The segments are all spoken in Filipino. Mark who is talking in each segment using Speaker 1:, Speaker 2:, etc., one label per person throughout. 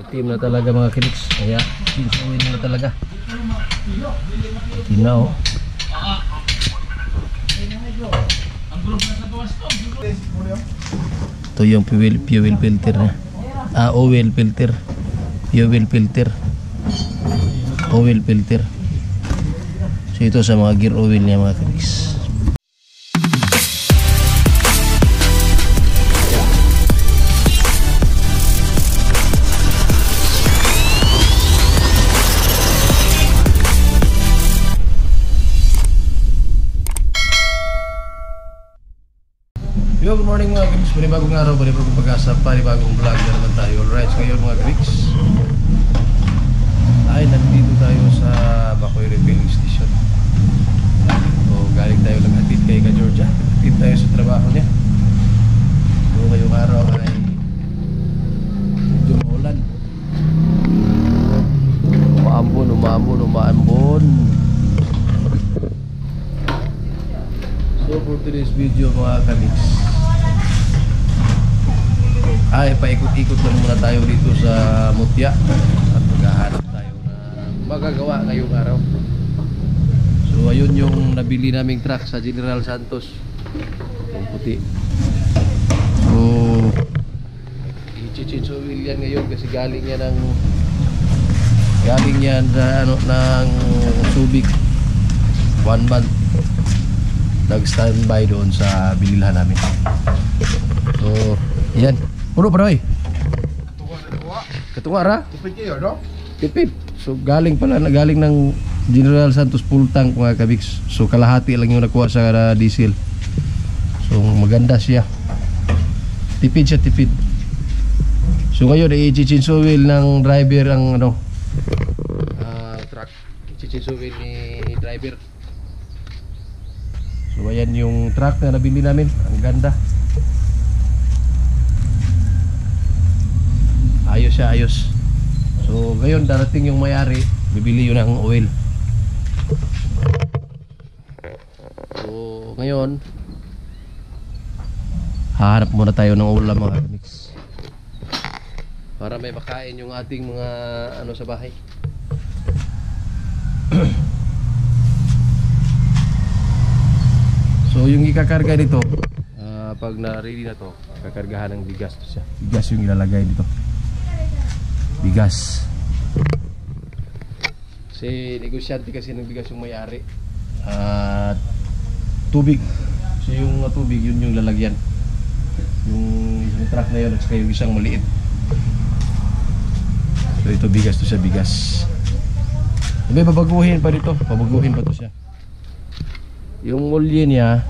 Speaker 1: Itim na talaga mga kiniks. Kaya sinsawin na talaga. Itim na oh. Ito yung fuel filter na. Oil filter. Fuel filter. Oil filter. So ito sa mga gear oil niya mga kiniks. Yo, good morning mga Greeks. Panibagong araw, panibagong pag-asa, panibagong vlog na naman tayo. Alright, so ngayon mga Greeks ay nandito tayo sa Bacoy Refilling Station. So galing tayo nag-hatid kay Ka Georgia. Hatid tayo sa trabaho niya. So ngayong araw ay medyo maulan. Umaambon. So for today's video mga Greeks ay paikot-ikot lang muna tayo dito sa Mutya at maghahanap tayo na magagawa ngayong araw. So ayun yung nabili naming truck sa General Santos, yung puti. So i-chinchowil yan ngayon kasi galing yan sa ng Subic 1 month. Nag-standby doon sa binilhan namin. So yan. Puno pa rin. Katunga ra? Tipid kayo, no? Tipid. So galing ng General Santos full tank mga kabiks. So kalahati lang yung nakuha sa diesel. So maganda siya. Tipid siya, tipid. So ngayon i-chinchowil ng driver ang truck. I-chinchowil ni driver. So ayan yung truck na nabili namin. Ang ganda. Ayos siya, ayos. So ngayon darating yung may-ari, bibili yun ng oil. So ngayon hahanap muna tayo ng ulam mga kamix para may makain yung ating mga sa bahay. So yung ikakarga nito pag na-ready na to, kakargahan ng bigas to siya. Bigas yung ilalagay dito. Bigas. Kasi negosyante kasi ng bigas yung may-ari. At tubig. So yung tubig yun yung lalagyan. Yung truck na yun at saka yung isang maliit. So ito bigas to siya, bigas. May babaguhin pa dito. Babaguhin pa to siya. Yung molye niya,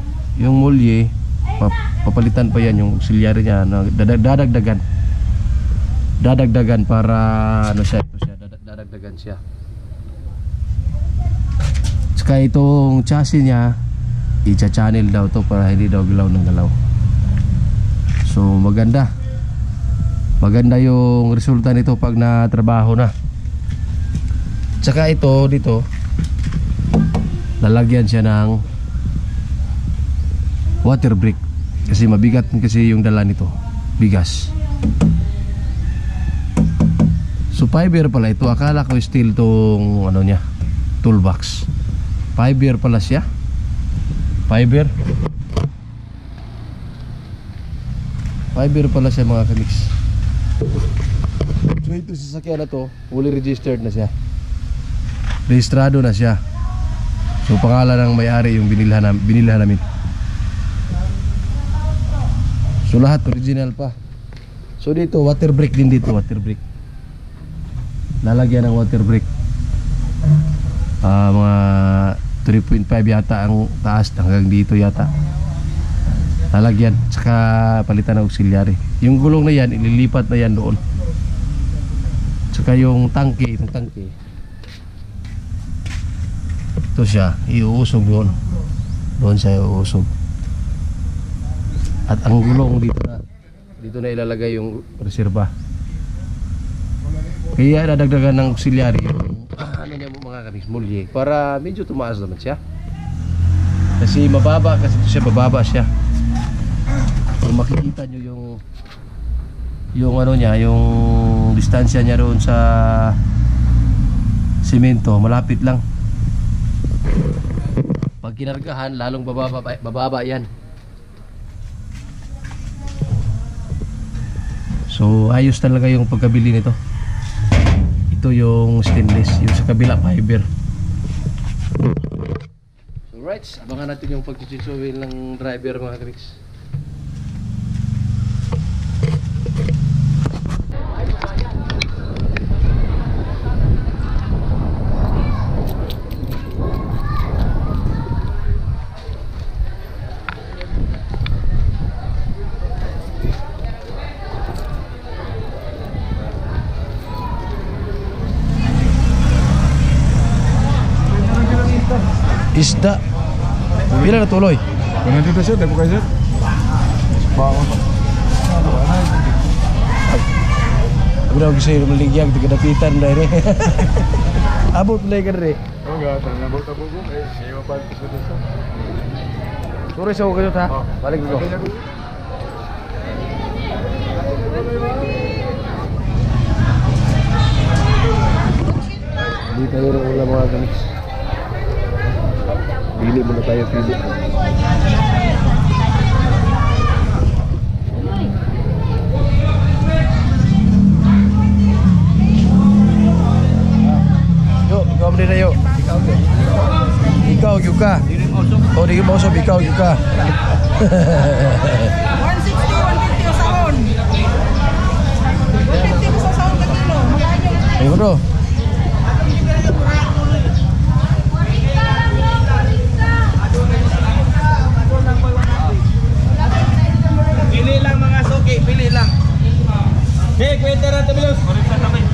Speaker 1: papalitan pa yan yung auxiliary niya na dadagdagan para dadagdagan siya. Saka itong chassis niya i-channel daw to para hindi daw galaw ng galaw. So maganda yung resulta nito pag natrabaho na. Saka ito dito lalagyan siya ng water brake kasi mabigat kasi yung dala nito, bigas. So fiber pala ito. Akala ko steel tong niya, toolbox. Fiber pala siya. Fiber pala siya mga kamix. So ito sasakyan na to, fully registered na siya. Rehistrado na siya. So pangalan ng may-ari yung binilhan namin. So lahat original pa. So dito water brake din dito, water brake. Lalagyan ng water brake. Mga 3.5 yata ang taas hanggang dito yata. Lalagyan, saka palitan ng auxiliary. Yung gulong na yan, ililipat na yan doon. Saka yung tangke, itong tangke. Ito siya, iuusog doon. Doon siya iuusog. At ang gulong dito na ilalagay yung reserva. Kaya dadagdagan ng auxiliary yung niya mga kanis, molye, para medyo tumaas naman siya. Kasi mababa kasi ito siya, bababa siya. Kung makikita nyo yung ano niya, yung distansya niya roon sa semento, malapit lang. Pag kinargahan, lalong bababa yan. So ayos talaga yung pagkabili nito. Ito yung stainless, yung sa kabila fiber. So right, abangan natin yung pagchichisuhin ng driver mga kamiks. Isda. Pila na tuloy?
Speaker 2: Kung nandito sir, tayo po kayo sir. Bangon pa.
Speaker 1: Ako na mag-isay ng maligyag, tigadapitan na rin. Abot na ka rin.
Speaker 2: Oo nga, tayo nabot na po ko. May mapalito sa dito.
Speaker 1: Sorry sa ako kayo ha. Balik ko. Hindi tayo ng ulam mga kamiks. Pili muna tayo, pili. Yo, ikaw mo din na yo. Ikaw, Yuka. O, di mo usap, ikaw, Yuka.
Speaker 3: 160, 150 sa sahon. 150 sa sahon ka kilo. Magkano?
Speaker 1: Ayun bro.
Speaker 4: Pili lang mga suki, pili lang. Okay, kwenta na ito, Bilos. Korita kami.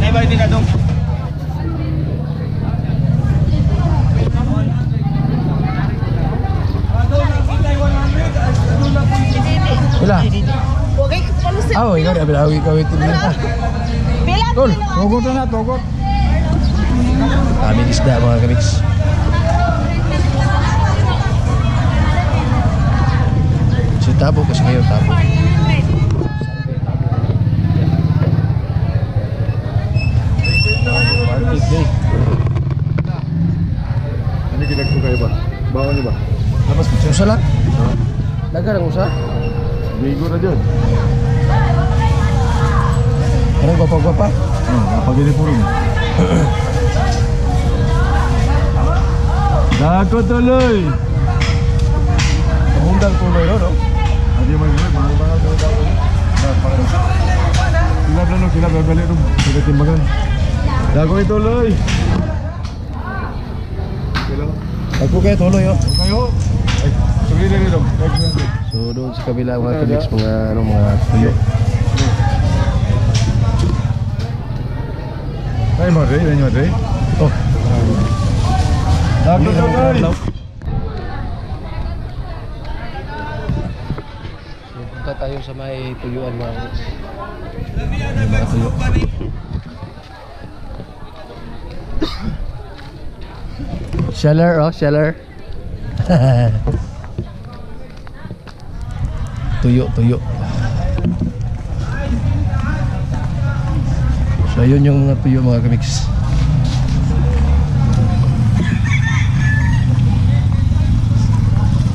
Speaker 4: Naibay din na dong.
Speaker 1: Pila?
Speaker 3: Okay, palusin.
Speaker 1: Ah, ikaw di abila, ikaw ito na.
Speaker 3: Pila
Speaker 1: Tol,
Speaker 3: kilo.
Speaker 2: Togot na, togot.
Speaker 1: Kami isda mga kamiks. Si tabo kasi kayo tabo. Market day.
Speaker 2: Ano gilag ko kayo ba? Bawang niyo ba?
Speaker 1: Labas mo usa lang. Dagan ang usa.
Speaker 2: Bigo na dyan.
Speaker 1: Anong gwapa-gwapa?
Speaker 2: Napagili po rin. Dako tuloy!
Speaker 1: Undang tuloy no?
Speaker 2: Adi mo yun, mahal-mahal daw dako. Kilab na no, kilab. Balik rin. Sulit timbangan. Dako ituloy! Kilo.
Speaker 1: Ako kayo tuloy oh.
Speaker 2: Huwag kayo. Ay, sulit na rin.
Speaker 1: So doon sa kabila mga kamiks, mga ano, mga tuyo.
Speaker 2: Ay, madre. Ay, madre.
Speaker 1: Oh,
Speaker 2: Dako tuloy!
Speaker 1: so, punta tayo sa may tuyuan mga kamiks. Mga tuyo. Sheller oh, sheller. Tuyo, tuyo. So yun yung mga tuyo mga kamiks.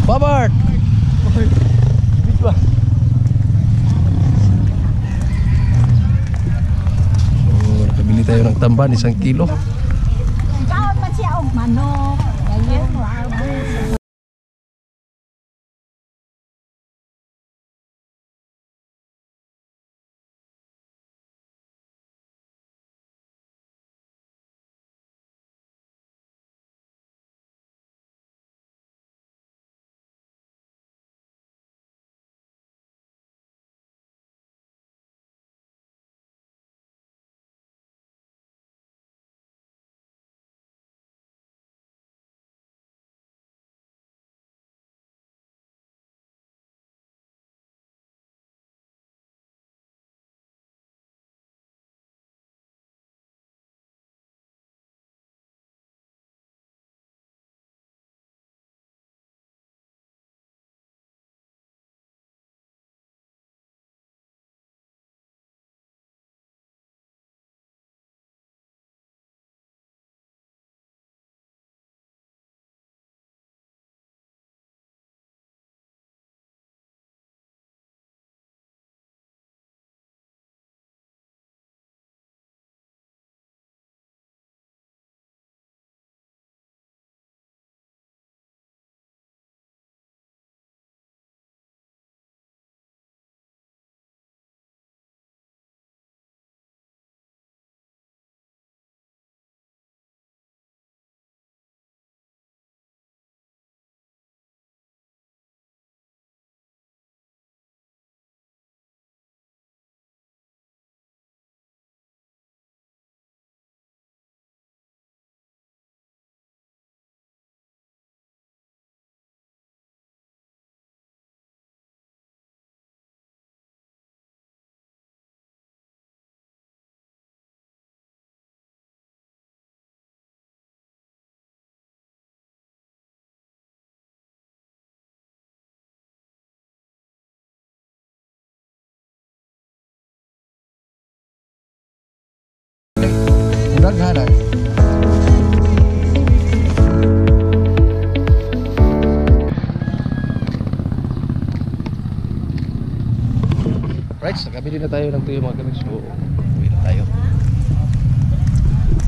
Speaker 1: Babart! So nakabili tayo ng tamban, 1 kilo.
Speaker 3: Kaon man siya og manok. Ayun,
Speaker 1: Alright, nakabili na tayo ng tuyo mga kamix. So, uwi na tayo.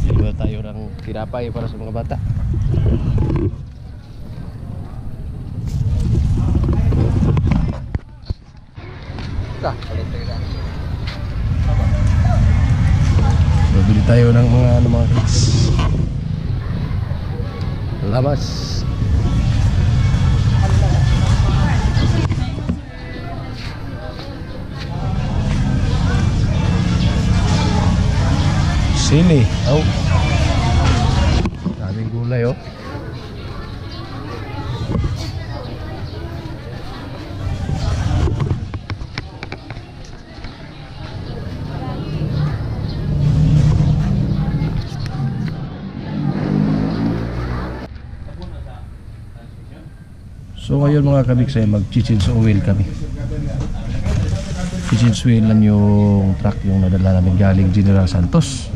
Speaker 1: Bili na tayo ng tinapay para sa mga bata. So, bili tayo ng mga kamix. Lamas. Sili. Oh. Daming gulay oh. So ngayon mga kabik ay mag-change oil kami. Change oil lang yung truck yung nadala namin galing General Santos.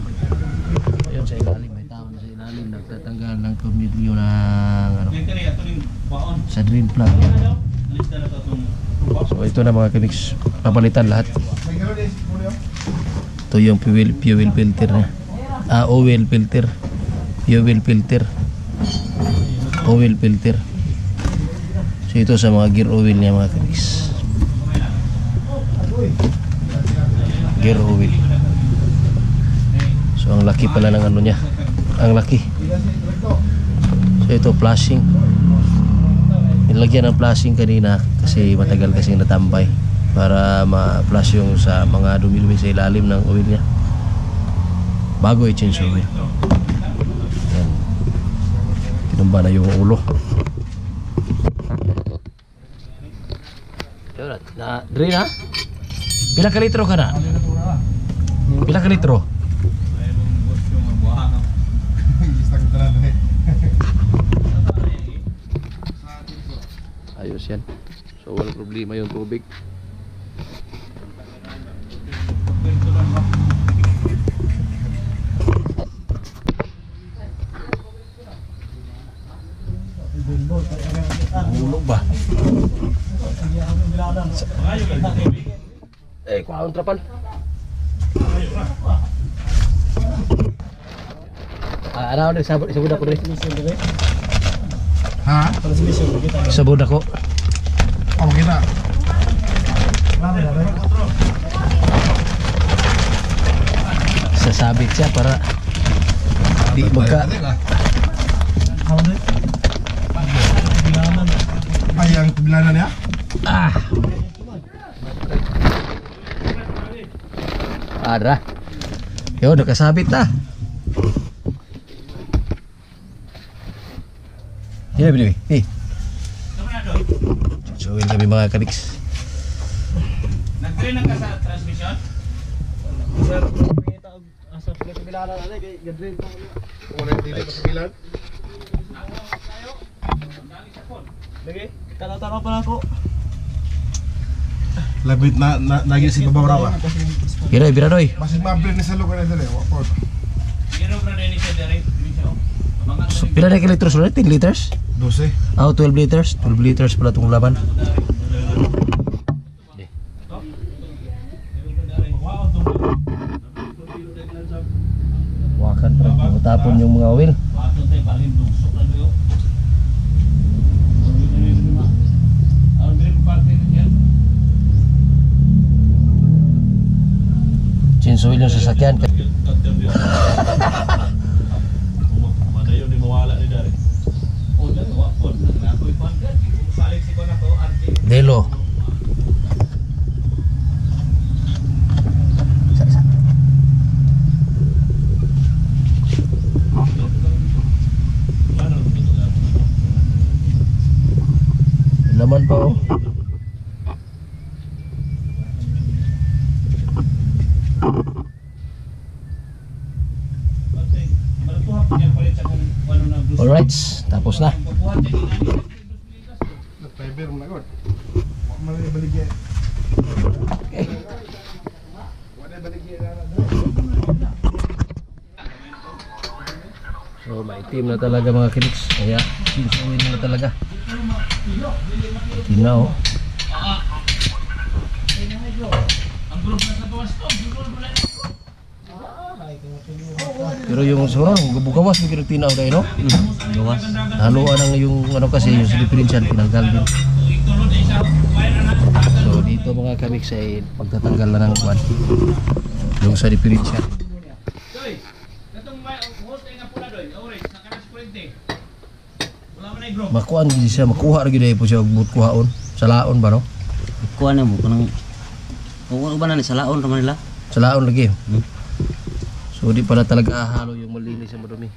Speaker 1: Ayun sa ilalim, may tao na sa ilalim nagtatanggal ng tornilyo ng ano, sa drain plug. So ito na mga kabik, papalitan lahat. Ito yung fuel filter na. Oil filter. Fuel filter. Oil filter. So ito sa mga gear oil niya mga kabis. Gear oil. So ang laki pala ng ano niya. Ang laki. So ito flashing. Nilagyan ng flashing kanina kasi matagal kasing natambay para ma-flash yung sa mga dumi-dumi sa ilalim ng oil niya. Bago i-change oil. Yan. Kinumba na yung ulo. Na, drain ha? Pila ka litro ka na? Pila ka litro? Ayos yan. So walang problema yung tubig. Hulog ba? Kuhaon trapal. Ano udah sabut ako dre.
Speaker 2: Ha?
Speaker 1: Sabut ako.
Speaker 2: Oh, kita.
Speaker 1: Sasabit siya para di magka.
Speaker 2: Ay, yang kebilanan ya?
Speaker 1: Ah. Ada. Yo, udah kasabit dah. Ya, begini. Nih. Cucuin kami mga kadiks.
Speaker 4: Nag-train ka sa transmission?
Speaker 5: Sir, kita asa kebilanan ada kay gadrin pa.
Speaker 2: Wala dili pa sa bilan.
Speaker 5: Lagi, tanaw-tanaw pa ako.
Speaker 2: Labit na lagi si babaw raw.
Speaker 1: Kira biradoy.
Speaker 2: Masih mampir ni sa lugar na dali. Wa.
Speaker 4: Gino pra ni siya dire, misyo.
Speaker 1: So, pila na litros ulit? 10 liters?
Speaker 2: 12.
Speaker 1: Oh, 12 liters. 12 liters pala itong laban. Wakan pa. Matapon yung mga oil. Change oil yung sasakyan.
Speaker 4: Madayo di mawala ni dari. Oh, dari wa pon. Ako ipan kan. Salig si ko na to RT.
Speaker 1: Delo. Laman pa oh. Alright, tapos na.
Speaker 2: Fiber mo na god. Wa man baligya.
Speaker 1: Okay.
Speaker 2: Wa baligya na.
Speaker 1: So maitim na talaga mga kiliks. Kaya sinsuin na talaga. Tinaw. Pero yung siguro, bugawas yung pinagtinaw dahil, no?
Speaker 5: Gawas.
Speaker 1: Haluan ang yung ano kasi, yung sa differential, tinanggal din. So dito mga kabiks ay pagtatanggal na ng kwan. Yung sa differential.
Speaker 4: Doy, katong host ay nga pula doy. Orange, sa kanas kurente. Wala man ay bro.
Speaker 1: Makuan gid siya, makuha ra gid ay po siya og but kuhaon. Sa laon ba no?
Speaker 5: Kuha na mo kanang Kuha ba na ni sa laon raman nila?
Speaker 1: Sa laon lagi. So di pala talaga halo yung malinis sa madumi.